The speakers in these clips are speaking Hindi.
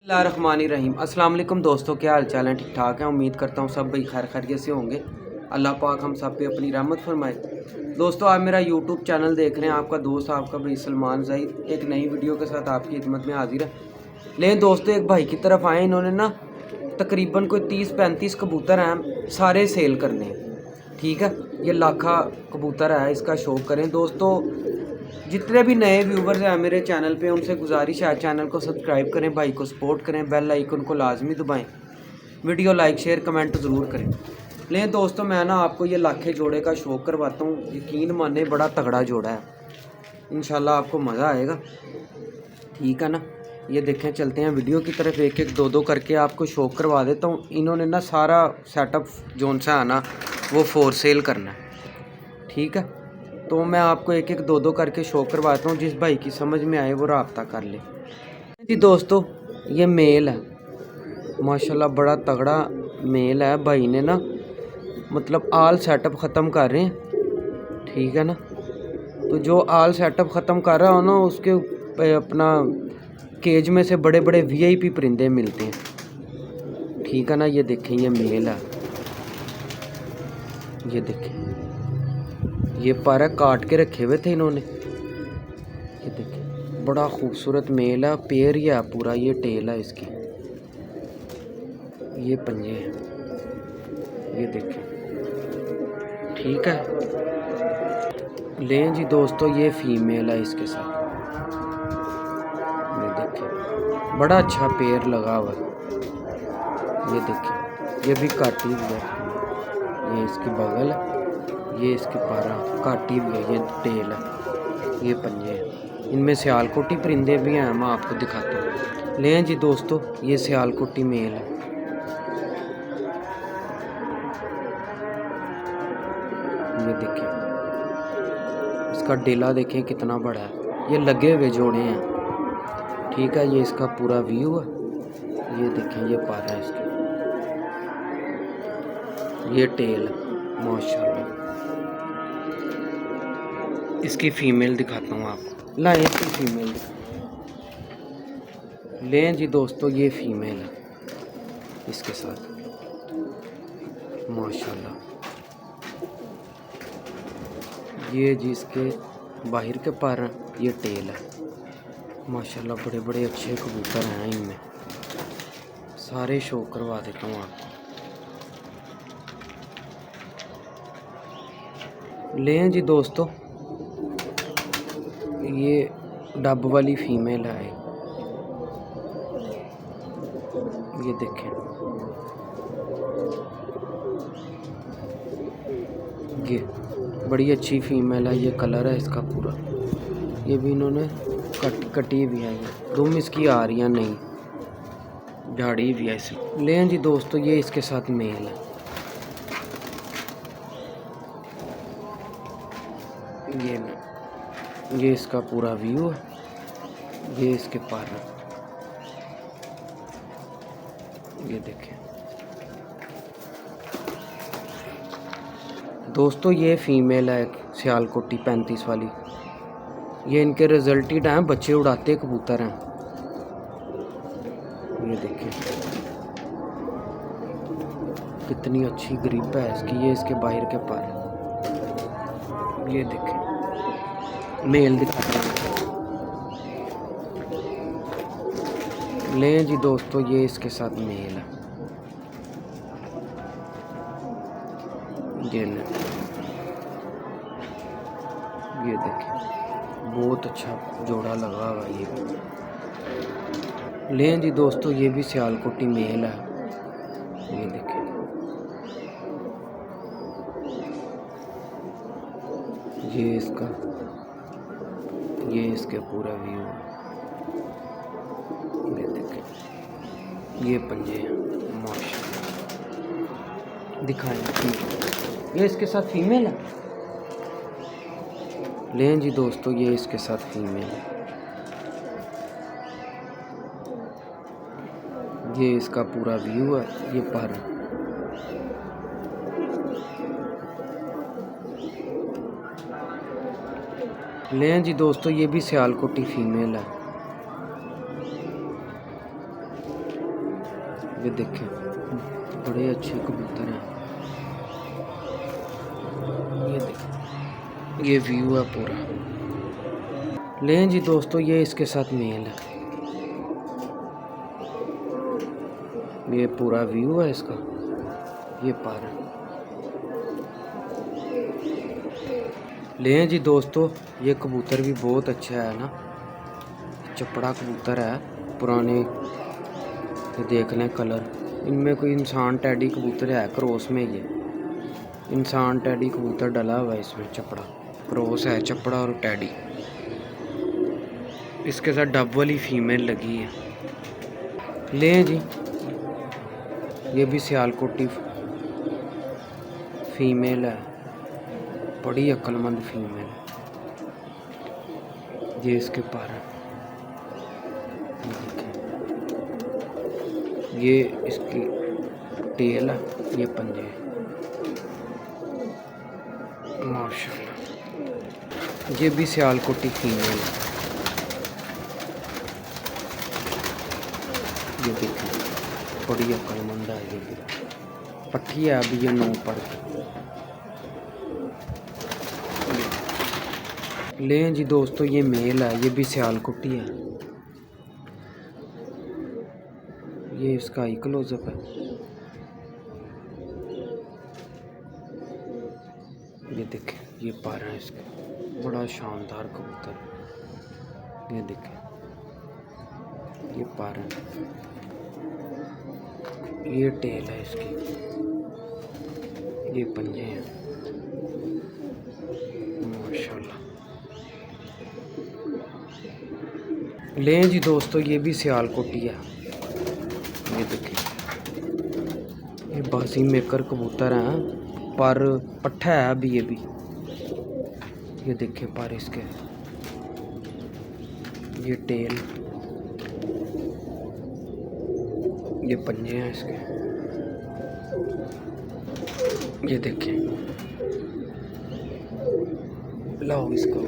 बिस्मिल्लाहिर्रहमानिर्रहीम। अस्सलाम वालेकुम दोस्तों, क्या हाल चाल है? ठीक ठाक है। उम्मीद करता हूँ सब भाई खैर खैरियत से होंगे। अल्लाह पाक हम सब पे अपनी रहमत फरमाए। दोस्तों, आप मेरा यूट्यूब चैनल देख रहे हैं। आपका दोस्त आपका भाई सलमान ज़हीर एक नई वीडियो के साथ आपकी खिदमत में हाजिर है। लेकिन दोस्तों, एक भाई की तरफ आए, इन्होंने ना तकरीबन कोई 30-35 कबूतर हैं, सारे सेल करने हैं। ठीक है, ये लाखा कबूतर है, इसका शौक़ करें। दोस्तों, जितने भी नए व्यूवर्स हैं मेरे चैनल पे, उनसे गुजारिश है चैनल को सब्सक्राइब करें, भाई को सपोर्ट करें, बेल आइकन को लाजमी दबाएं, वीडियो लाइक शेयर कमेंट ज़रूर करें। लेकिन दोस्तों, मैं ना आपको ये लाखे जोड़े का शौक़ करवाता हूँ। यकीन माने बड़ा तगड़ा जोड़ा है, इंशाल्लाह आपको मज़ा आएगा। ठीक है ना, ये देखें, चलते हैं वीडियो की तरफ। एक एक दो दो करके आपको शौक़ करवा देता हूँ। इन्होंने ना सारा सेटअप जोन सा आना वो फॉर सेल करना है। ठीक है, तो मैं आपको एक एक दो दो करके शो करवाता हूँ। जिस भाई की समझ में आए वो रब्ता कर ले जी। दोस्तों, ये मेल है, माशाल्लाह बड़ा तगड़ा मेल है। भाई ने ना मतलब आल सेटअप ख़त्म कर रहे हैं। ठीक है ना, तो जो आल सेटअप ख़त्म कर रहा हो ना, उसके अपना केज में से बड़े बड़े वीआईपी परिंदे मिलते हैं। ठीक है ना, ये देखें, ये मेल है, ये देखें, ये पर काट के रखे हुए थे इन्होंने। ये देखिए, बड़ा खूबसूरत मेल है, पेयर ही है पूरा। ये टेल है इसकी, ये पंजे हैं, ये देखिए। ठीक है, लें जी दोस्तों, ये फीमेल है इसके साथ। ये देखिए, बड़ा अच्छा पेयर लगा हुआ है। ये देखिए, ये भी काटी हुई है। ये इसकी बगल है, ये इसकी पारा काटी हुई है। ये टेल है, ये पंजे हैं। इनमें सियालकोटी परिंदे भी हैं, मैं आपको दिखाता हूँ। लें जी दोस्तों, ये सियालकोटी मेल है। ये देखिए, इसका डेला देखें कितना बड़ा है। ये लगे हुए जोड़े हैं। ठीक है, ये इसका पूरा व्यू है। ये देखें, ये पारा है इसकी, ये टेल माशाल्लाह। इसकी फ़ीमेल दिखाता हूँ आपको। ला, इसकी फ़ीमेल लें जी दोस्तों, ये फ़ीमेल है इसके साथ, माशाल्लाह। ये जी इसके बाहर के पर हैं, ये टेल है, माशाल्लाह। बड़े बड़े अच्छे कबूतर हैं, इनमें सारे शो करवा देता हूँ आपको। लें जी दोस्तों, ये डब वाली फीमेल है। ये देखें, ये बड़ी अच्छी फीमेल है। ये कलर है इसका पूरा। ये भी इन्होंने कटी भी है। ये दुम इसकी आ रही है, नहीं झाड़ी भी है इसे। लें जी दोस्तों, ये इसके साथ मेल है। ये इसका पूरा व्यू है। ये इसके पर है, ये देखें दोस्तों, ये फीमेल है सियालकोटी 35 वाली। ये इनके रिजल्टेड हैं, बच्चे उड़ाते कबूतर हैं। ये देखें, कितनी अच्छी ग्रिप है इसकी। ये इसके बाहर के पर, ये देखें, मेल दिखाते हैं। लें जी दोस्तों, ये इसके साथ मेल है। ये देखें, बहुत अच्छा जोड़ा लगा हुआ ये। लें जी दोस्तों, ये भी सियालकोटी मेल है। ये देखें, ये इसका, ये इसके पूरा व्यू है। ये देखें, ये पंजे हैं, माशाल्लाह। दिखाएं, ये इसके साथ फीमेल है। लें जी दोस्तों, ये इसके साथ फीमेल है। ये इसका पूरा व्यू है। ये पर, लें जी दोस्तों, ये भी सियालकोटी फीमेल है। ये देखें बड़े अच्छे कबूतर हैं। ये देखें ये व्यू है पूरा। लें जी दोस्तों, ये इसके साथ मेल है। ये पूरा व्यू है इसका। ये पर लें जी दोस्तों, ये कबूतर भी बहुत अच्छा है ना, चपड़ा कबूतर है पुराने। ये देख लें कलर, इनमें कोई इंसान टैडी कबूतर है क्रॉस में। ये इंसान टैडी कबूतर डला हुआ है इसमें, चपड़ा क्रॉस है, चपड़ा और टैडी। इसके साथ डबल ही फीमेल लगी है। लें जी, ये भी सियालकोटी फीमेल है, बड़ी अक्लमंद फीमेल है। ये इसके पर है, ये इसकी टेल है, ये पंजे माशाल्लाह। ये भी सियालकोटी फीमेल है। ये देखिए बड़ी अक्लमंद है। ये भी पट्टी है अभी, ये 9 पर। लें जी दोस्तों, ये मेल है, ये भी सियालकोटी है। ये इसका ही क्लोजअप है। ये देखें ये पर है इसके, बड़ा शानदार कबूतर। ये देखें ये पर है, ये टेल है इसकी, ये पंजे हैं माशाल्लाह। लें जी दोस्तों, ये भी सियालकोटी है। ये देखिए ये बासी मेकर कबूतर हैं, पर पट्ठा है अभी ये भी। ये देखिए पर इसके, ये टेल, ये पंजे हैं इसके। ये देखिए लाओ इसको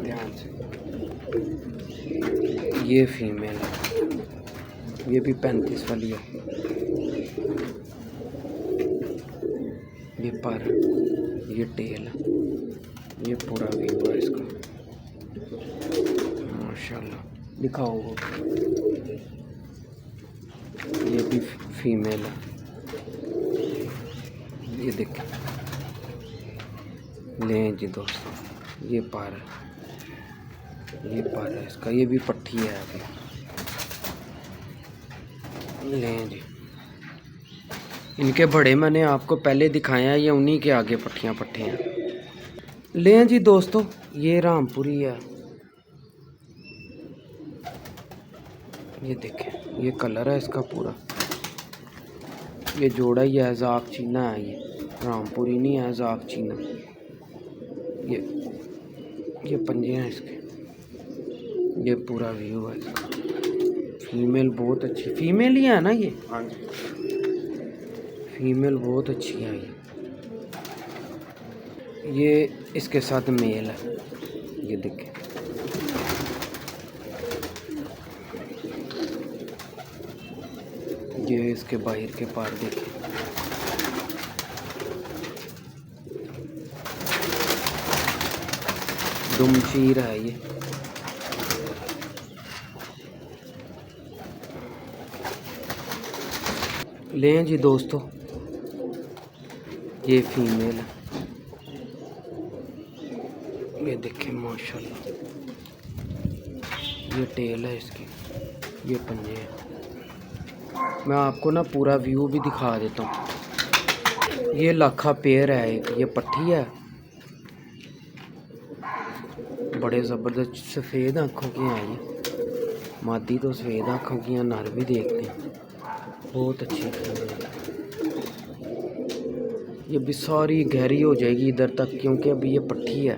ध्यान से। ये फीमेल है, ये भी 35 वाली है। ये पर, ये टेल, ये पूरा व्यू है इसका माशाल्लाह। दिखाओ वो, ये भी फीमेल है। ये देखिए लें जी दोस्तों, ये पर है, ये पर है इसका, ये भी पट्टी है अभी। लें जी, इनके बड़े मैंने आपको पहले दिखाए हैं, ये उन्हीं के आगे पट्टियाँ पट्टे हैं। लें जी दोस्तों, ये रामपुरी है। ये देखें ये कलर है इसका पूरा। ये जोड़ा ही है, जाक चीना है, ये रामपुरी नहीं है, जाक चीना। ये पंजे हैं इसके। ये पूरा व्यू है इसका। फीमेल बहुत अच्छी फीमेल ही है ना ये? हाँ जी, फीमेल बहुत अच्छी है ये इसके साथ मेल है। ये देखें ये इसके बाहर के पार देखें। दुमशीर है ये। लें जी दोस्तों, ये फीमेल है। ये देखें माशाल्लाह, ये टेल है इसकी, ये पंजे हैं। मैं आपको ना पूरा व्यू भी दिखा देता हूँ। ये लाखा पेयर है एक, ये पट्टी है, बड़े ज़बरदस्त सफ़ेद आँखों की हैं ये। मादी तो सफ़ेद आँखों की हैं, नर भी देखते हैं, बहुत अच्छी है। ये भी सारी गहरी हो जाएगी इधर तक, क्योंकि अभी ये पट्टी है,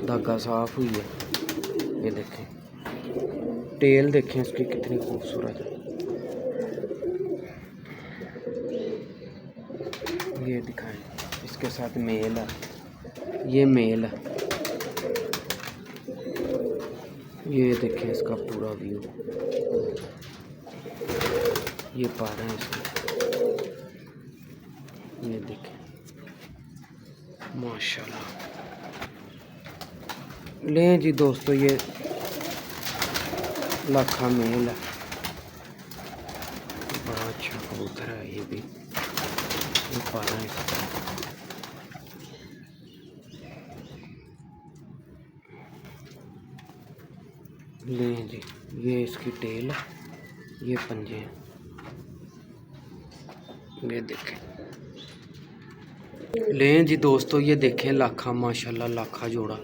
धागा साफ हुई है। ये देखें टेल, देखें इसकी कितनी खूबसूरत है। ये दिखाएं, इसके साथ मेल है, ये मेल है। ये देखें इसका पूरा व्यू, ये पा रहे हैं इसके, ये देखें माशाल्लाह। लें जी दोस्तों, ये लाखा मेल है, बड़ा अच्छा कबूतर है ये भी, ये पा रहे हैं। लें जी, ये इसकी टेल है, ये पंजे हैं, ये देखें। लें जी दोस्तों, ये देखें लाखा, माशाल्लाह लाखा जोड़ा,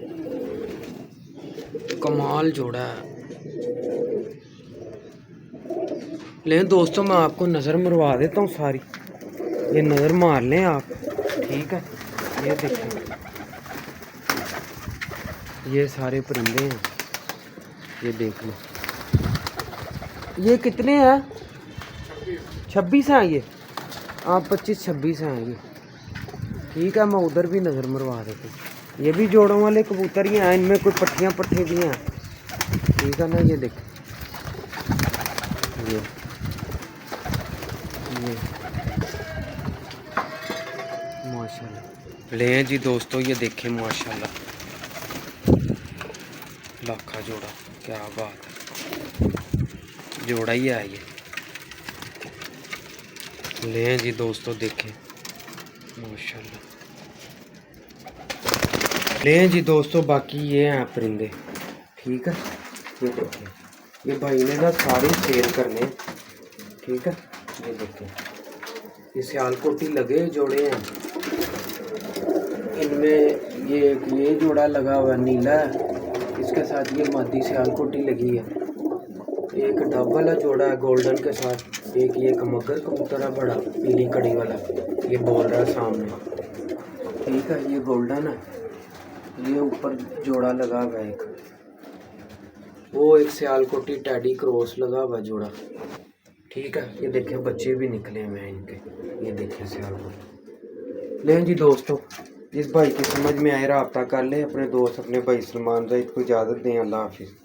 कमाल जोड़ा है। लें दोस्तों, मैं आपको नज़र मरवा देता हूँ सारी, ये नज़र मार लें आप, ठीक है। ये देखें, ये सारे परिंदे हैं, ये देख लो। ये कितने हैं? 26 हैं ये, आप 25-26 हैं ये, ठीक है। मैं उधर भी नज़र मरवा देता हूँ। ये भी जोड़ों वाले कबूतर ही हैं, इनमें कोई पट्टियाँ पट्टे भी हैं, ठीक है ना। ये देखें, ये माशाल्लाह। लें जी दोस्तों, ये देखें माशाल्लाह लाखा जोड़ा, क्या बात है, जोड़ा ही है ये। लें जी दोस्तों, देखें माशाल्लाह। लें जी दोस्तों, बाकी ये हैं परिंदे, ठीक है। ये देखें, ये भाई ने ना सारे सेल करने, ठीक है। ये देखें, ये सियालकोटी लगे जोड़े हैं, इनमें ये जोड़ा लगा हुआ नीला है, इसके साथ ये मादी सियालकोटी लगी है। एक डबल है जोड़ा है गोल्डन के साथ, एक ये मगर कबूतर है बड़ा पीली कड़ी वाला, ये बोल रहा है सामने, ठीक है। ये गोल्डन है, ये ऊपर जोड़ा लगा हुआ है एक, वो एक सियालकोटी टैडी क्रॉस लगा हुआ जोड़ा, ठीक है। ये देखें बच्चे भी निकले हुए हैं इनके, ये देखें सियालकोटी। लें जी दोस्तों, इस भाई की समझ में आए रब्ता कर ले अपने दोस्त अपने भाई सलमान जाहिद को इजाज़त दें। अल्लाह हाफिज़।